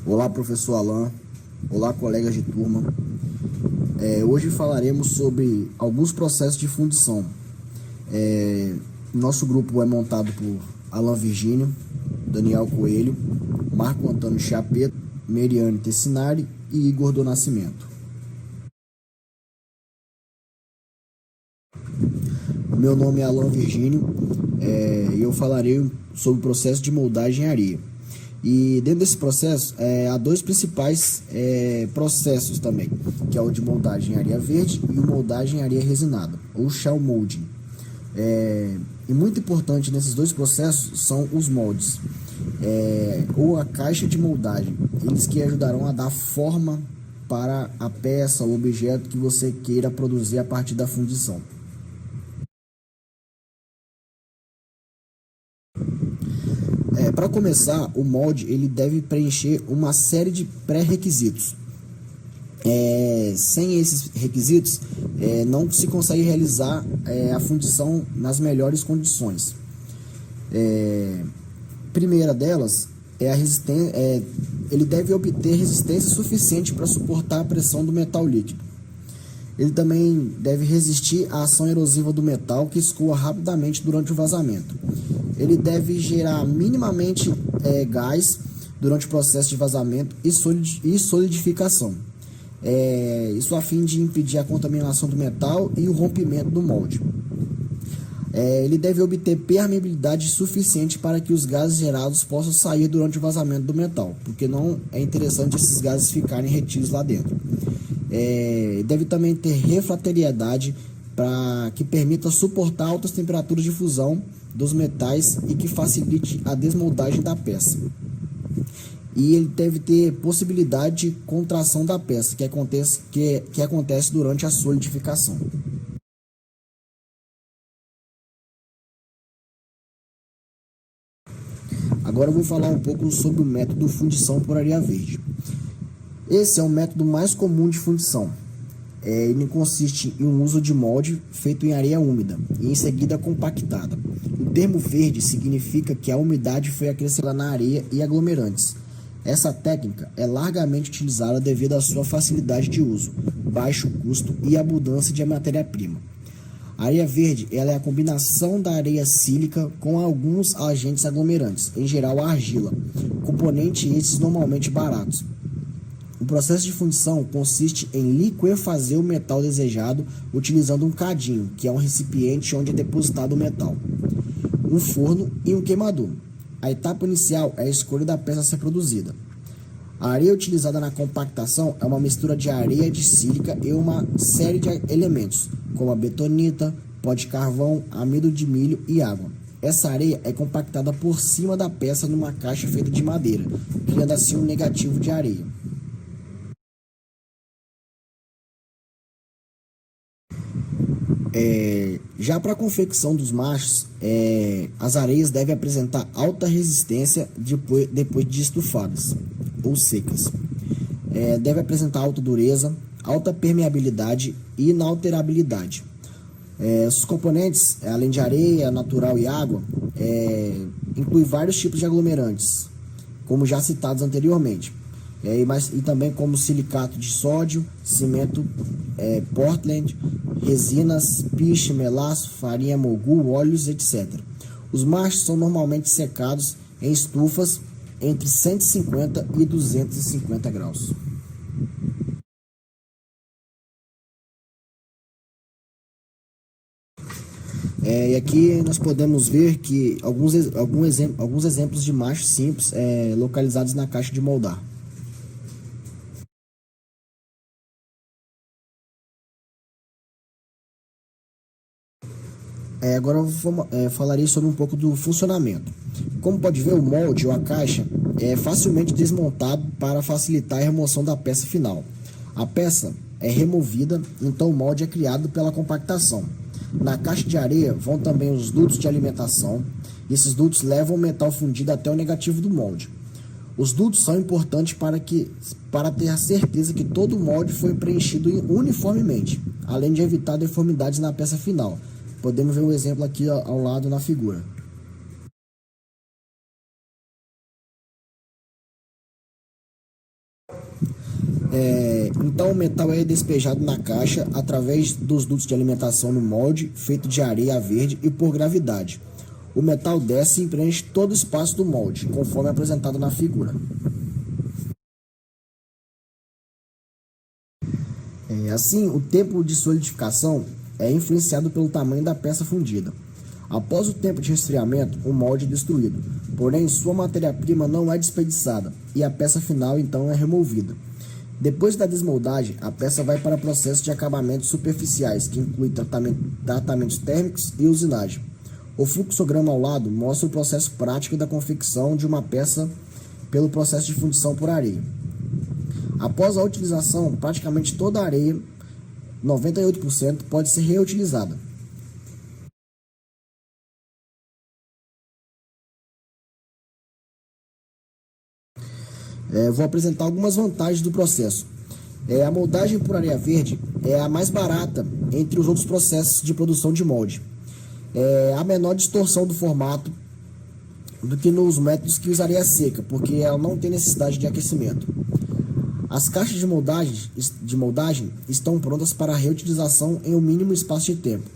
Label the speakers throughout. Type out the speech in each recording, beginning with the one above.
Speaker 1: Olá, professor Alan. Olá, colegas de turma. Hoje falaremos sobre alguns processos de fundição. Nosso grupo é montado por Alan Virgínio, Daniel Coelho, Marco Antônio Chapeta, Meriane Tessinari e Igor do Nascimento. Meu nome é Alan Virgínio e eu falarei sobre o processo de moldagem em areia. E dentro desse processo, há dois principais processos também, que é o de moldagem em areia verde e o moldagem em areia resinada, ou shell molding. E muito importante nesses dois processos são os moldes, ou a caixa de moldagem, eles que ajudarão a dar forma para a peça ou objeto que você queira produzir a partir da fundição. Para começar, o molde ele deve preencher uma série de pré-requisitos. Sem esses requisitos, não se consegue realizar a fundição nas melhores condições. Primeira delas é a resistência. Ele deve obter resistência suficiente para suportar a pressão do metal líquido. Ele também deve resistir à ação erosiva do metal que escoa rapidamente durante o vazamento. Ele deve gerar minimamente gás durante o processo de vazamento e solidificação. Isso a fim de impedir a contaminação do metal e o rompimento do molde. Ele deve obter permeabilidade suficiente para que os gases gerados possam sair durante o vazamento do metal, porque não é interessante esses gases ficarem retidos lá dentro. Deve também ter refrateriedade para que permita suportar altas temperaturas de fusão dos metais e que facilite a desmoldagem da peça. E ele deve ter possibilidade de contração da peça, que acontece durante a solidificação. Agora eu vou falar um pouco sobre o método fundição por areia verde. Esse é o método mais comum de fundição. Ele consiste em um uso de molde feito em areia úmida e em seguida compactada. O termo verde significa que a umidade foi acrescentada na areia e aglomerantes. Essa técnica é largamente utilizada devido à sua facilidade de uso, baixo custo e abundância de matéria-prima. A areia verde ela é a combinação da areia sílica com alguns agentes aglomerantes, em geral a argila, componentes esses normalmente baratos. O processo de fundição consiste em liquefazer o metal desejado utilizando um cadinho, que é um recipiente onde é depositado o metal, um forno e um queimador. A etapa inicial é a escolha da peça a ser produzida. A areia utilizada na compactação é uma mistura de areia de sílica e uma série de elementos, como a betonita, pó de carvão, amido de milho e água. Essa areia é compactada por cima da peça numa caixa feita de madeira, criando assim um negativo de areia. Já para a confecção dos machos, as areias devem apresentar alta resistência depois de estufadas ou secas. Deve apresentar alta dureza, alta permeabilidade e inalterabilidade. Os componentes, além de areia natural e água, inclui vários tipos de aglomerantes, como já citados anteriormente. E também como silicato de sódio, cimento Portland, resinas, piche, melaço, farinha mogu, óleos, etc. Os machos são normalmente secados em estufas entre 150 e 250 graus. E aqui nós podemos ver que alguns exemplos de machos simples localizados na caixa de moldar. Agora eu falarei sobre um pouco do funcionamento. Como pode ver, o molde ou a caixa é facilmente desmontado para facilitar a remoção da peça final. A peça é removida, então o molde é criado pela compactação. Na caixa de areia vão também os dutos de alimentação. Esses dutos levam o metal fundido até o negativo do molde. Os dutos são importantes para ter a certeza que todo o molde foi preenchido uniformemente, além de evitar deformidades na peça final. Podemos ver um exemplo aqui ao lado na figura. Então o metal é despejado na caixa através dos dutos de alimentação no molde, feito de areia verde e por gravidade. O metal desce e preenche todo o espaço do molde, conforme apresentado na figura. Assim, o tempo de solidificação é influenciado pelo tamanho da peça fundida. Após o tempo de resfriamento, o molde é destruído, porém sua matéria-prima não é desperdiçada e a peça final então é removida. Depois da desmoldagem, a peça vai para processos de acabamentos superficiais, que inclui tratamentos térmicos e usinagem. O fluxograma ao lado mostra o processo prático da confecção de uma peça pelo processo de fundição por areia. Após a utilização, praticamente toda a areia, 98%, pode ser reutilizada. Vou apresentar algumas vantagens do processo. A moldagem por areia verde é a mais barata entre os outros processos de produção de molde. A menor distorção do formato do que nos métodos que usa areia seca, porque ela não tem necessidade de aquecimento. As caixas de moldagem estão prontas para reutilização em um mínimo espaço de tempo.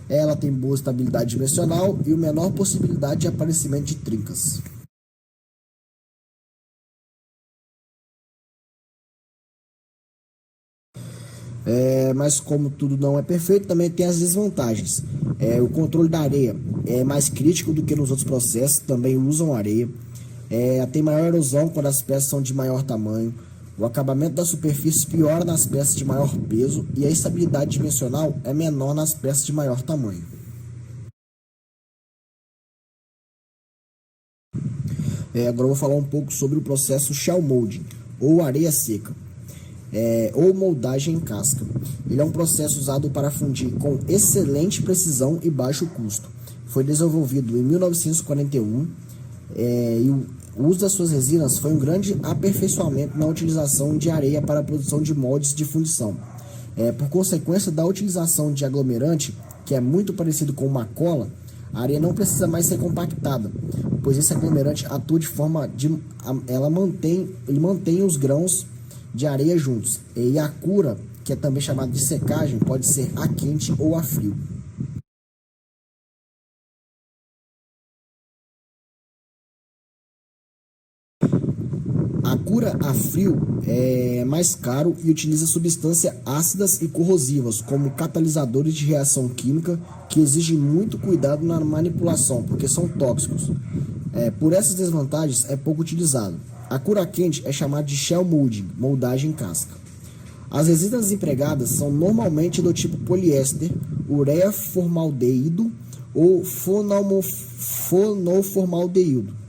Speaker 1: Ela tem boa estabilidade dimensional e a menor possibilidade de aparecimento de trincas. Mas como tudo não é perfeito, também tem as desvantagens. O controle da areia é mais crítico do que nos outros processos, também usam areia. Tem maior erosão quando as peças são de maior tamanho. O acabamento da superfície piora nas peças de maior peso e a estabilidade dimensional é menor nas peças de maior tamanho. Agora eu vou falar um pouco sobre o processo shell molding, ou areia seca, ou moldagem em casca. Ele é um processo usado para fundir com excelente precisão e baixo custo. Foi desenvolvido em 1941 e o uso das suas resinas foi um grande aperfeiçoamento na utilização de areia para a produção de moldes de fundição. Por consequência da utilização de aglomerante, que é muito parecido com uma cola, a areia não precisa mais ser compactada, pois esse aglomerante atua de forma ele mantém os grãos de areia juntos. E a cura, que é também chamada de secagem, pode ser a quente ou a frio. A cura a frio é mais caro e utiliza substâncias ácidas e corrosivas, como catalisadores de reação química, que exigem muito cuidado na manipulação, porque são tóxicos. Por essas desvantagens, é pouco utilizado. A cura quente é chamada de shell molding, moldagem em casca. As resinas empregadas são normalmente do tipo poliéster, ureia formaldeído ou fonoformaldeído.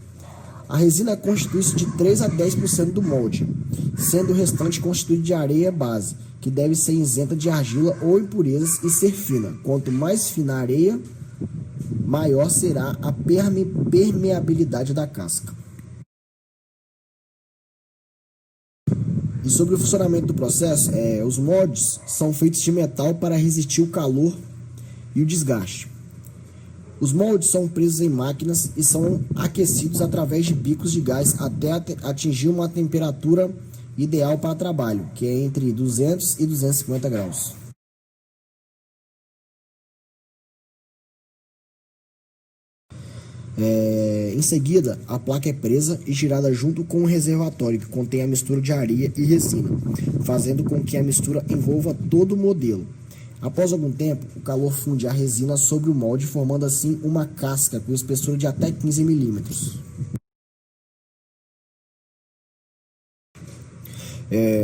Speaker 1: A resina constitui-se de 3 a 10% do molde, sendo o restante constituído de areia base, que deve ser isenta de argila ou impurezas e ser fina. Quanto mais fina a areia, maior será a permeabilidade da casca. E sobre o funcionamento do processo, os moldes são feitos de metal para resistir o calor e o desgaste. Os moldes são presos em máquinas e são aquecidos através de bicos de gás até atingir uma temperatura ideal para trabalho, que é entre 200 e 250 graus. Em seguida, a placa é presa e girada junto com o reservatório, que contém a mistura de areia e resina, fazendo com que a mistura envolva todo o modelo. Após algum tempo, o calor funde a resina sobre o molde, formando assim uma casca com espessura de até 15 milímetros.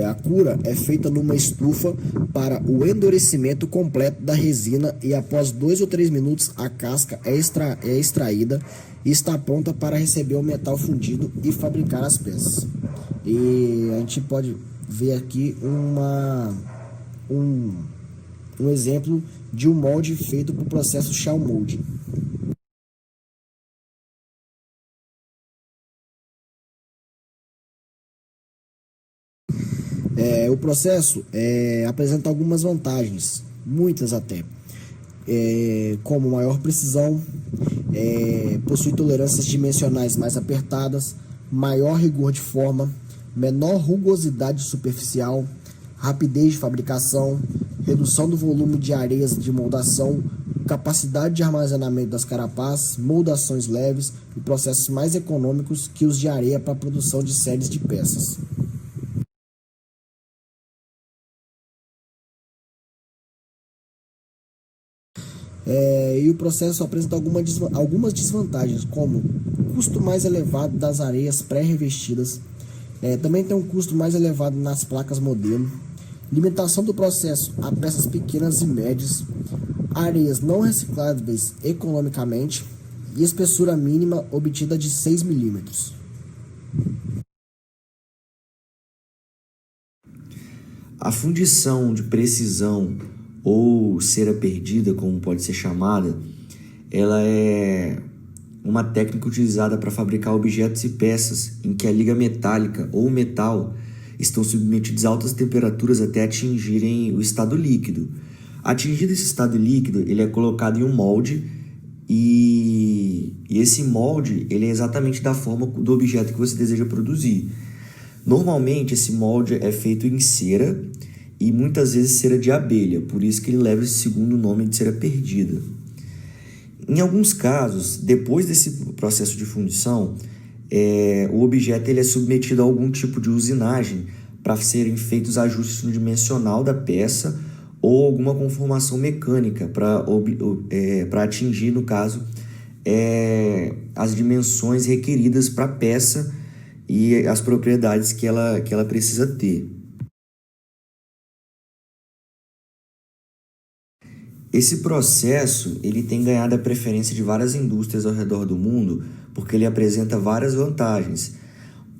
Speaker 1: A cura é feita numa estufa para o endurecimento completo da resina e após 2 ou 3 minutos a casca é extraída e está pronta para receber o metal fundido e fabricar as peças. E a gente pode ver aqui um exemplo de um molde feito por processo shell molding. O processo apresenta algumas vantagens, muitas até, como maior precisão, possui tolerâncias dimensionais mais apertadas, maior rigor de forma, menor rugosidade superficial, rapidez de fabricação, redução do volume de areias de moldação, capacidade de armazenamento das carapaças, moldações leves e processos mais econômicos que os de areia para a produção de séries de peças. E o processo apresenta algumas desvantagens, como custo mais elevado das areias pré-revestidas, também tem um custo mais elevado nas placas modelo, limitação do processo a peças pequenas e médias, areias não recicláveis economicamente e espessura mínima obtida de 6 milímetros.
Speaker 2: A fundição de precisão ou cera perdida, como pode ser chamada, ela é uma técnica utilizada para fabricar objetos e peças em que a liga metálica ou metal estão submetidos a altas temperaturas até atingirem o estado líquido. Atingido esse estado líquido, ele é colocado em um molde e esse molde ele é exatamente da forma do objeto que você deseja produzir. Normalmente esse molde é feito em cera e muitas vezes cera de abelha, por isso que ele leva esse segundo nome de cera perdida. Em alguns casos, depois desse processo de fundição, o objeto ele é submetido a algum tipo de usinagem para serem feitos ajustes no dimensional da peça ou alguma conformação mecânica para atingir, no caso, as dimensões requeridas para a peça e as propriedades que ela precisa ter. Esse processo ele tem ganhado a preferência de várias indústrias ao redor do mundo porque ele apresenta várias vantagens.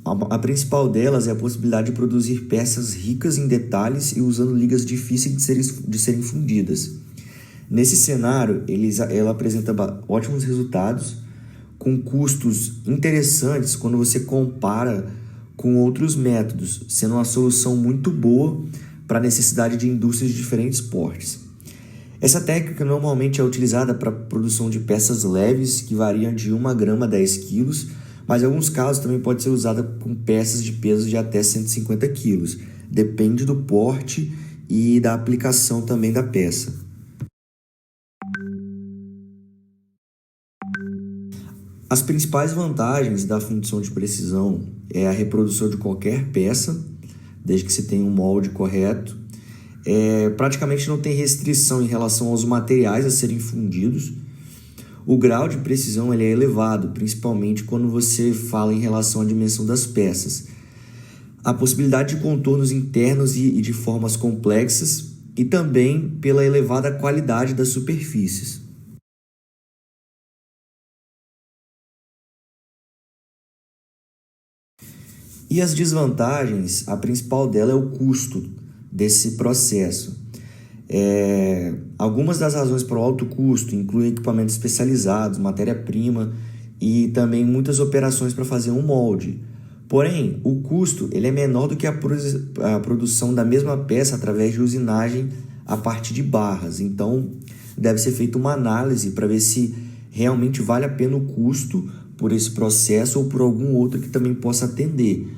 Speaker 2: A principal delas é a possibilidade de produzir peças ricas em detalhes e usando ligas difíceis de serem fundidas. Nesse cenário, ela apresenta ótimos resultados, com custos interessantes quando você compara com outros métodos, sendo uma solução muito boa para a necessidade de indústrias de diferentes portes. Essa técnica normalmente é utilizada para a produção de peças leves, que variam de 1 grama a 10 quilos, mas em alguns casos também pode ser usada com peças de peso de até 150 quilos. Depende do porte e da aplicação também da peça. As principais vantagens da fundição de precisão é a reprodução de qualquer peça, desde que você tenha um molde correto. Praticamente não tem restrição em relação aos materiais a serem fundidos. O grau de precisão ele é elevado, principalmente quando você fala em relação à dimensão das peças. A possibilidade de contornos internos e de formas complexas e também pela elevada qualidade das superfícies. E as desvantagens, a principal dela é o custo desse processo. Algumas das razões para o alto custo incluem equipamentos especializados, matéria-prima e também muitas operações para fazer um molde. Porém, o custo ele é menor do que a produção da mesma peça através de usinagem a partir de barras. Então, deve ser feita uma análise para ver se realmente vale a pena o custo por esse processo ou por algum outro que também possa atender.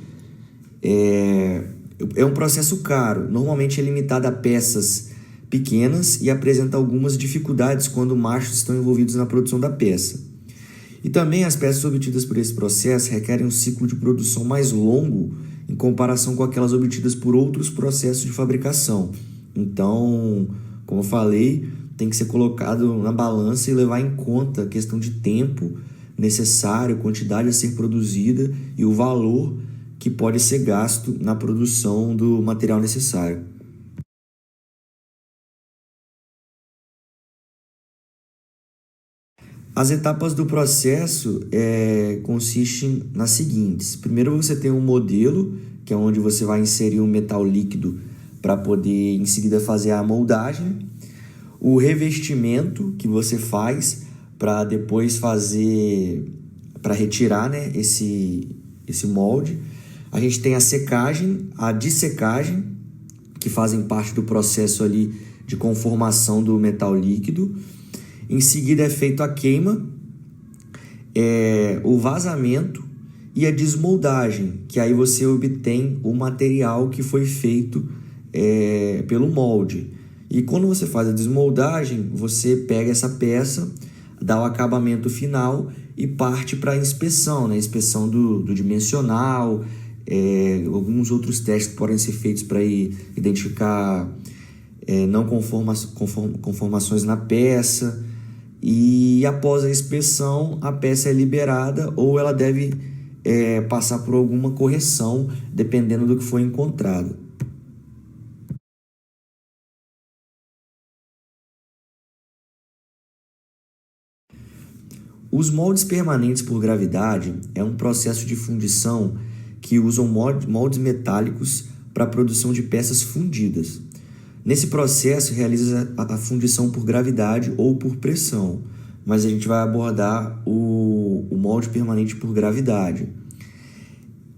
Speaker 2: É um processo caro, normalmente é limitado a peças pequenas e apresenta algumas dificuldades quando machos estão envolvidos na produção da peça. E também as peças obtidas por esse processo requerem um ciclo de produção mais longo em comparação com aquelas obtidas por outros processos de fabricação. Então, como eu falei, tem que ser colocado na balança e levar em conta a questão de tempo necessário, quantidade a ser produzida e o valor que pode ser gasto na produção do material necessário. As etapas do processo consistem nas seguintes. Primeiro você tem um modelo, que é onde você vai inserir um metal líquido para poder em seguida fazer a moldagem. O revestimento que você faz para depois para retirar, né, esse molde. A gente tem a secagem, a dessecagem, que fazem parte do processo ali de conformação do metal líquido. Em seguida é feito a queima, o vazamento e a desmoldagem, que aí você obtém o material que foi feito pelo molde. E quando você faz a desmoldagem, você pega essa peça, dá o acabamento final e parte para a inspeção, né? Inspeção do dimensional, alguns outros testes que podem ser feitos para identificar não conformações na peça. E após a inspeção, a peça é liberada ou ela deve passar por alguma correção, dependendo do que foi encontrado. Os moldes permanentes por gravidade é um processo de fundição que usam moldes metálicos para a produção de peças fundidas. Nesse processo, realiza a fundição por gravidade ou por pressão, mas a gente vai abordar o molde permanente por gravidade.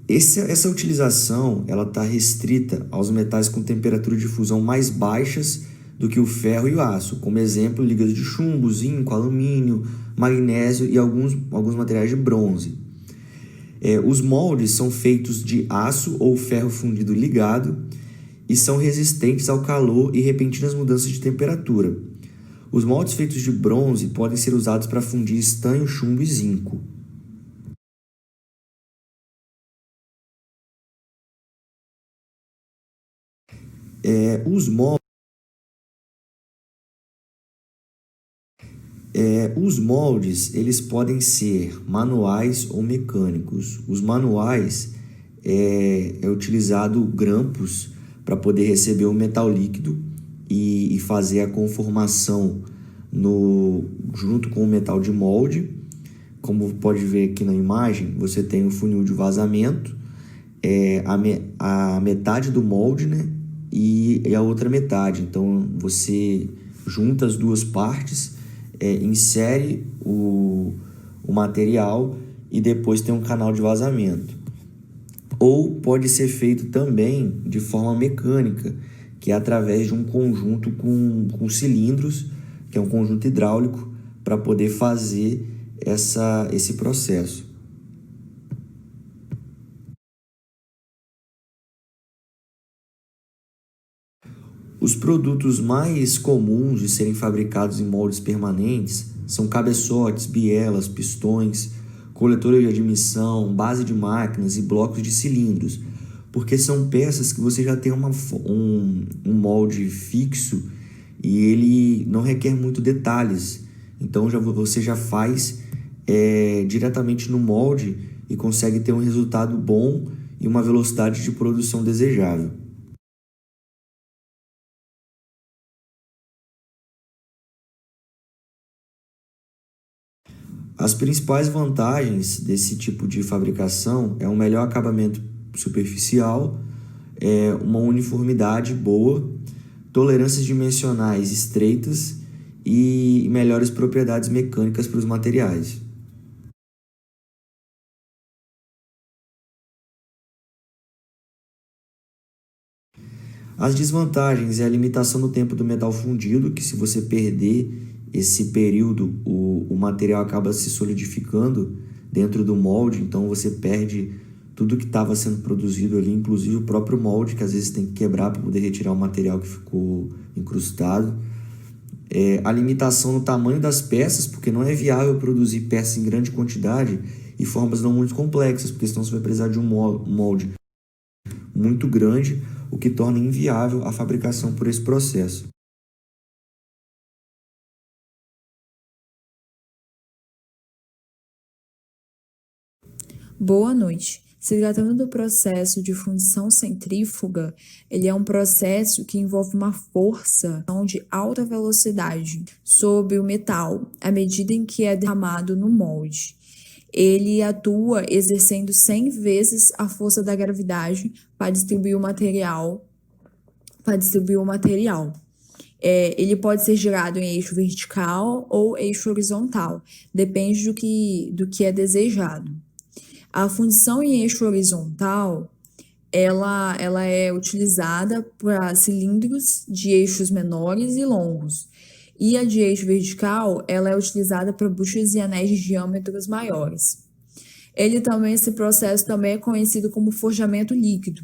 Speaker 2: Essa utilização está restrita aos metais com temperatura de fusão mais baixas do que o ferro e o aço, como exemplo, ligas de chumbo, zinco, alumínio, magnésio e alguns materiais de bronze. Os moldes são feitos de aço ou ferro fundido ligado e são resistentes ao calor e repentinas mudanças de temperatura. Os moldes feitos de bronze podem ser usados para fundir estanho, chumbo e zinco. Os moldes eles podem ser manuais ou mecânicos. Os manuais é utilizado grampos para poder receber o metal líquido e fazer a conformação junto com o metal de molde. Como pode ver aqui na imagem, você tem o funil de vazamento, a metade do molde, né, e a outra metade. Então você junta as duas partes, insere o material e depois tem um canal de vazamento. Ou pode ser feito também de forma mecânica, que é através de um conjunto com cilindros, que é um conjunto hidráulico, para poder fazer esse processo. Os produtos mais comuns de serem fabricados em moldes permanentes são cabeçotes, bielas, pistões, coletores de admissão, base de máquinas e blocos de cilindros, porque são peças que você já tem um molde fixo e ele não requer muito detalhes. Então você já faz diretamente no molde e consegue ter um resultado bom e uma velocidade de produção desejável. As principais vantagens desse tipo de fabricação é um melhor acabamento superficial, uma uniformidade boa, tolerâncias dimensionais estreitas e melhores propriedades mecânicas para os materiais. As desvantagens é a limitação do tempo do metal fundido, que se você perder esse período, o material acaba se solidificando dentro do molde, então você perde tudo que estava sendo produzido ali, inclusive o próprio molde, que às vezes tem que quebrar para poder retirar o material que ficou incrustado. A limitação no tamanho das peças, porque não é viável produzir peças em grande quantidade e formas não muito complexas, porque senão você vai precisar de um molde muito grande, o que torna inviável a fabricação por esse processo.
Speaker 3: Boa noite. Se tratando do processo de fundição centrífuga, ele é um processo que envolve uma força de alta velocidade sobre o metal à medida em que é derramado no molde. Ele atua exercendo 100 vezes a força da gravidade para distribuir o material. Ele pode ser girado em eixo vertical ou eixo horizontal, depende do que é desejado. A fundição em eixo horizontal, ela é utilizada para cilindros de eixos menores e longos. E a de eixo vertical, ela é utilizada para buchas e anéis de diâmetros maiores. Esse processo também é conhecido como forjamento líquido.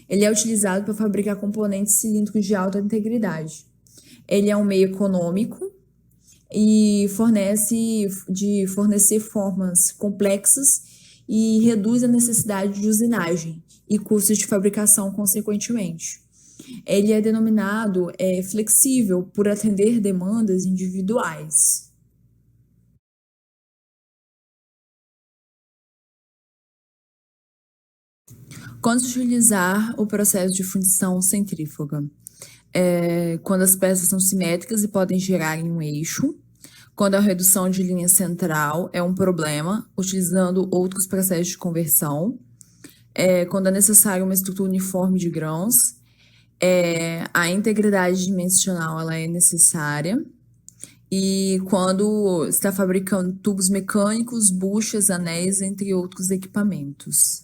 Speaker 3: Ele é utilizado para fabricar componentes cilíndricos de alta integridade. Ele é um meio econômico e fornecer formas complexas e reduz a necessidade de usinagem e custos de fabricação consequentemente. Ele é denominado flexível por atender demandas individuais. Quando se utilizar o processo de fundição centrífuga? Quando as peças são simétricas e podem girar em um eixo. Quando a redução de linha central é um problema, utilizando outros processos de conversão. Quando é necessário uma estrutura uniforme de grãos. A integridade dimensional ela é necessária. E quando está fabricando tubos mecânicos, buchas, anéis, entre outros equipamentos.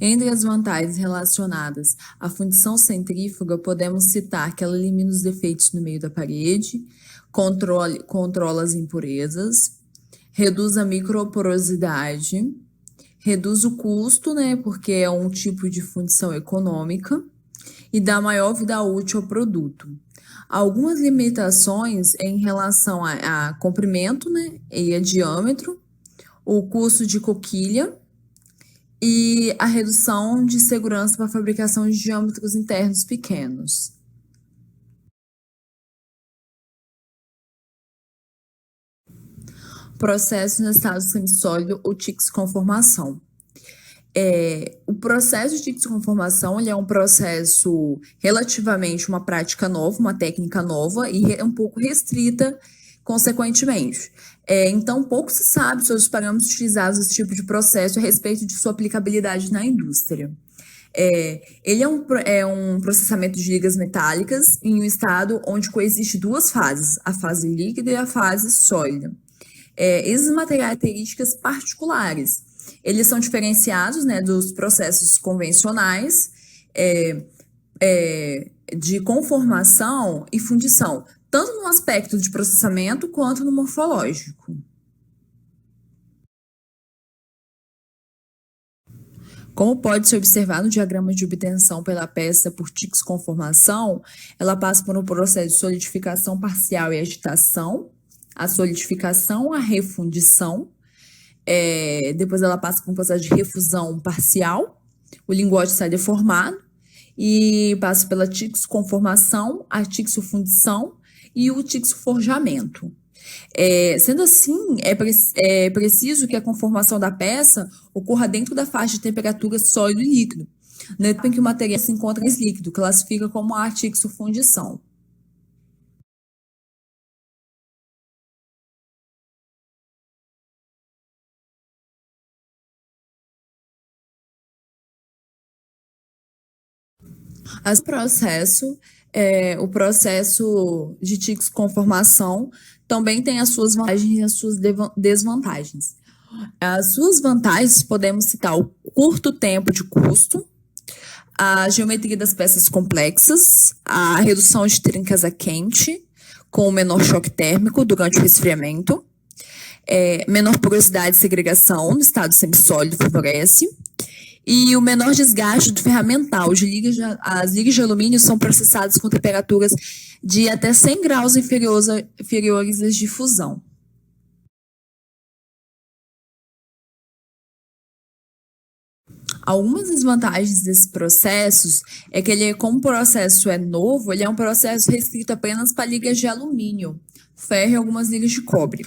Speaker 3: Entre as vantagens relacionadas à fundição centrífuga, podemos citar que ela elimina os defeitos no meio da parede, controla as impurezas, reduz a microporosidade, reduz o custo, né, porque é um tipo de fundição econômica, e dá maior vida útil ao produto. Algumas limitações em relação a comprimento, né, e a diâmetro, o custo de coquilha, e a redução de segurança para a fabricação de diâmetros internos pequenos. Processo no estado semissólido ou TICS-conformação. O processo de TICS-conformação ele é um processo relativamente uma prática nova, uma técnica nova e é um pouco restrita consequentemente. Então, pouco se sabe sobre os parâmetros utilizados nesse tipo de processo a respeito de sua aplicabilidade na indústria. Ele é um processamento de ligas metálicas em um estado onde coexiste duas fases, a fase líquida e a fase sólida. Essas características particulares, eles são diferenciados, né, dos processos convencionais de conformação e fundição, tanto no aspecto de processamento quanto no morfológico. Como pode se observar no diagrama de obtenção pela peça por TICS-conformação, ela passa por um processo de solidificação parcial e agitação, a solidificação, a refundição, depois ela passa por um processo de refusão parcial, o lingote sai deformado, e passa pela TICS-conformação, a TICS-fundição, e o TICS-forjamento. Sendo assim, é preciso que a conformação da peça ocorra dentro da faixa de temperatura sólido e líquido, no tempo em que o material se encontra mais líquido, classifica como a TICS-fundição. O processo de TICS-conformação também tem as suas vantagens e as suas desvantagens. As suas vantagens podemos citar o curto tempo de custo, a geometria das peças complexas, a redução de trincas a quente, com menor choque térmico durante o resfriamento, menor porosidade e segregação no estado semissólido favorece, e o menor desgaste do ferramental. As ligas de alumínio são processadas com temperaturas de até 100 graus inferiores às de fusão. Algumas desvantagens desses processos é que como o processo é novo, ele é um processo restrito apenas para ligas de alumínio, ferro e algumas ligas de cobre.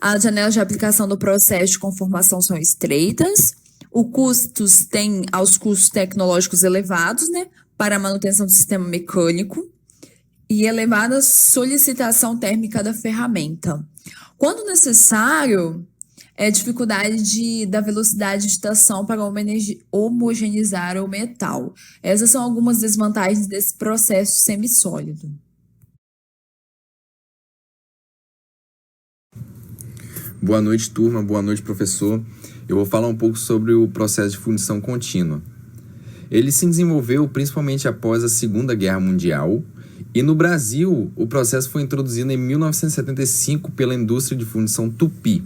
Speaker 3: As janelas de aplicação do processo de conformação são estreitas, aos custos tecnológicos elevados, né, para a manutenção do sistema mecânico e elevada solicitação térmica da ferramenta. Quando necessário, dificuldade da velocidade de agitação para homogeneizar o metal. Essas são algumas desvantagens desse processo semissólido.
Speaker 4: Boa noite, turma. Boa noite, professor. Eu vou falar um pouco sobre o processo de fundição contínua. Ele se desenvolveu principalmente após a Segunda Guerra Mundial E no Brasil, o processo foi introduzido em 1975 pela indústria de fundição Tupi.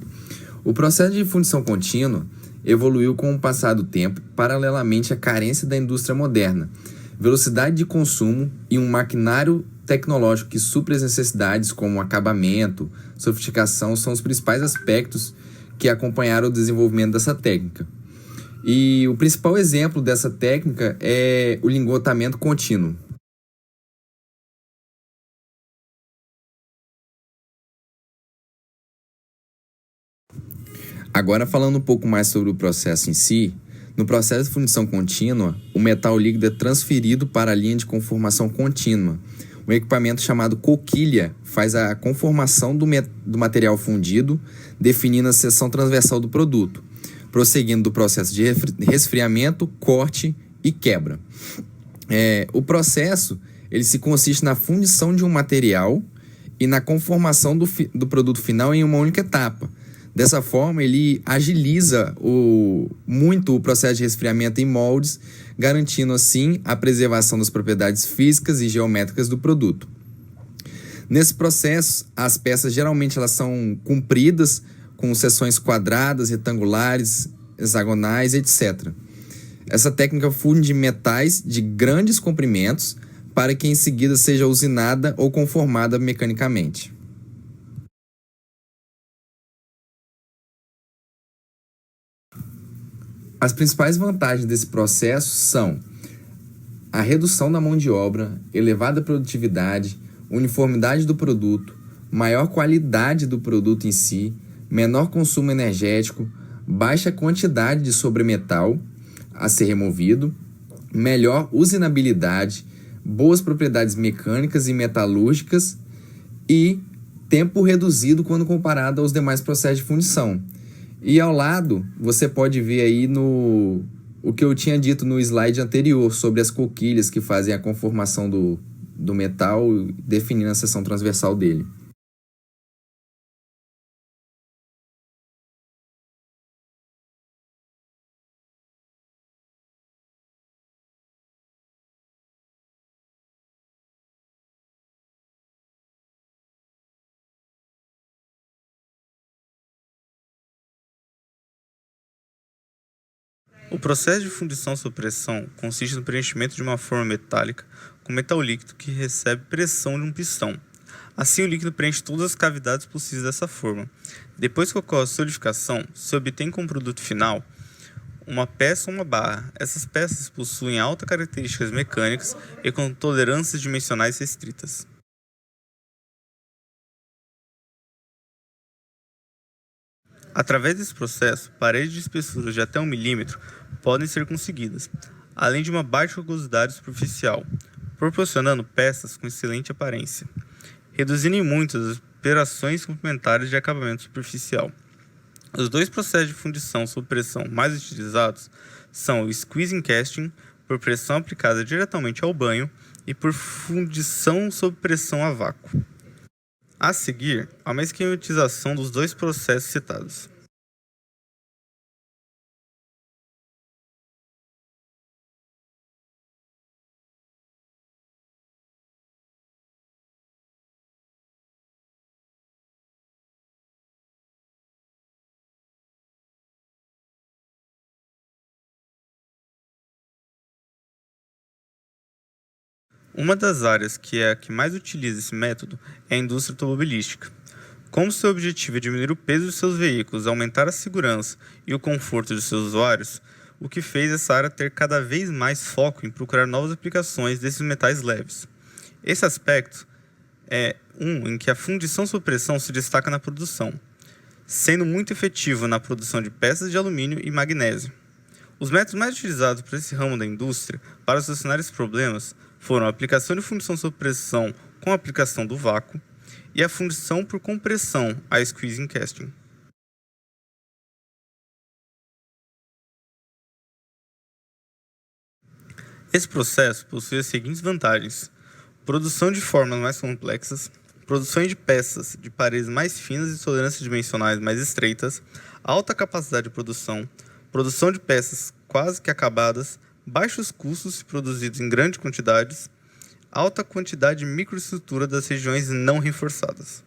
Speaker 4: O processo de fundição contínua evoluiu com o passar do tempo, paralelamente à carência da indústria moderna, velocidade de consumo e um maquinário tecnológico que supre as necessidades como acabamento, sofisticação, são os principais aspectos que acompanharam o desenvolvimento dessa técnica. E o principal exemplo dessa técnica é o lingotamento contínuo. Agora, falando um pouco mais sobre o processo em si, no processo de fundição contínua, o metal líquido é transferido para a linha de conformação contínua. Um equipamento chamado coquilha faz a conformação do material fundido, definindo a seção transversal do produto, prosseguindo do processo de resfriamento, corte e quebra. O processo ele se consiste na fundição de um material e na conformação do produto final em uma única etapa. Dessa forma, ele agiliza muito o processo de resfriamento em moldes, garantindo assim a preservação das propriedades físicas e geométricas do produto. Nesse processo, as peças geralmente elas são compridas, com seções quadradas, retangulares, hexagonais, etc. Essa técnica funde metais de grandes comprimentos para que em seguida seja usinada ou conformada mecanicamente. As principais vantagens desse processo são a redução da mão de obra, elevada produtividade, uniformidade do produto, maior qualidade do produto em si, menor consumo energético, baixa quantidade de sobremetal a ser removido, melhor usinabilidade, boas propriedades mecânicas e metalúrgicas e tempo reduzido quando comparado aos demais processos de fundição. E ao lado, você pode ver aí o que eu tinha dito no slide anterior sobre as coquilhas que fazem a conformação do metal, definindo a seção transversal dele.
Speaker 5: O processo de fundição sob pressão consiste no preenchimento de uma forma metálica com metal líquido que recebe pressão de um pistão. Assim, o líquido preenche todas as cavidades possíveis dessa forma. Depois que ocorre a solidificação, se obtém como produto final uma peça ou uma barra. Essas peças possuem altas características mecânicas e com tolerâncias dimensionais restritas. Através desse processo, paredes de espessura de até 1 milímetro podem ser conseguidas, além de uma baixa rugosidade superficial, proporcionando peças com excelente aparência, reduzindo em muito as operações complementares de acabamento superficial. Os dois processos de fundição sob pressão mais utilizados são o squeezing casting, por pressão aplicada diretamente ao banho, e por fundição sob pressão a vácuo. A seguir, há uma esquematização dos dois processos citados. Uma das áreas que é a que mais utiliza esse método é a indústria automobilística. Como seu objetivo é diminuir o peso de seus veículos, aumentar a segurança e o conforto de seus usuários, o que fez essa área ter cada vez mais foco em procurar novas aplicações desses metais leves. Esse aspecto é em que a fundição sob pressão se destaca na produção, sendo muito efetivo na produção de peças de alumínio e magnésio. Os métodos mais utilizados por esse ramo da indústria para solucionar esses problemas foram a aplicação de fundição sob pressão com a aplicação do vácuo e a fundição por compressão, a squeezing casting. Esse processo possui as seguintes vantagens: produção de formas mais complexas, produção de peças de paredes mais finas e tolerâncias dimensionais mais estreitas, alta capacidade de produção, produção de peças quase que acabadas, baixos custos se produzidos em grandes quantidades, alta quantidade de microestrutura das regiões não reforçadas.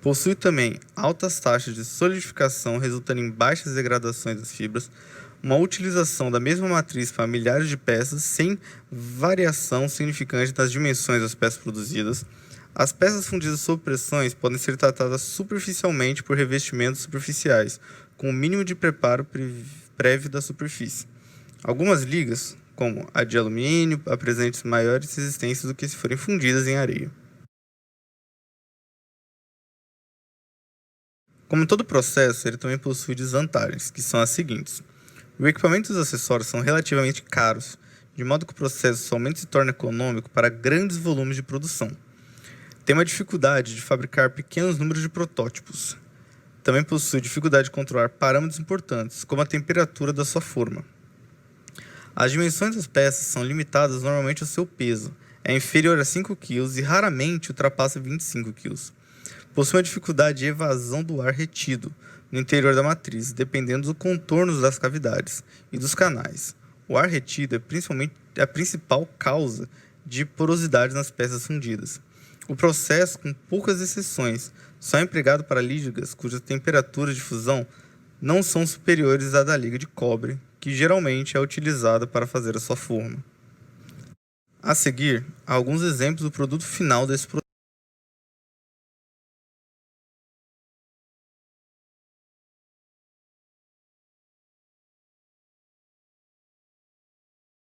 Speaker 5: Possui também altas taxas de solidificação, resultando em baixas degradações das fibras, uma utilização da mesma matriz para milhares de peças sem variação significante das dimensões das peças produzidas. As peças fundidas sob pressões podem ser tratadas superficialmente por revestimentos superficiais, com o mínimo de preparo prévio da superfície. Algumas ligas, como a de alumínio, apresentam maiores resistências do que se forem fundidas em areia. Como todo processo, ele também possui desvantagens, que são as seguintes. O equipamento e os acessórios são relativamente caros, de modo que o processo somente se torna econômico para grandes volumes de produção. Tem uma dificuldade de fabricar pequenos números de protótipos. Também possui dificuldade de controlar parâmetros importantes, como a temperatura da sua forma. As dimensões das peças são limitadas normalmente ao seu peso, é inferior a 5 kg e raramente ultrapassa 25 kg. Possui uma dificuldade de evasão do ar retido no interior da matriz, dependendo dos contornos das cavidades e dos canais. O ar retido é principalmente a principal causa de porosidade nas peças fundidas. O processo, com poucas exceções, só é empregado para ligas cujas temperaturas de fusão não são superiores à da liga de cobre, que geralmente é utilizada para fazer a sua forma. A seguir, há alguns exemplos do produto final desse processo.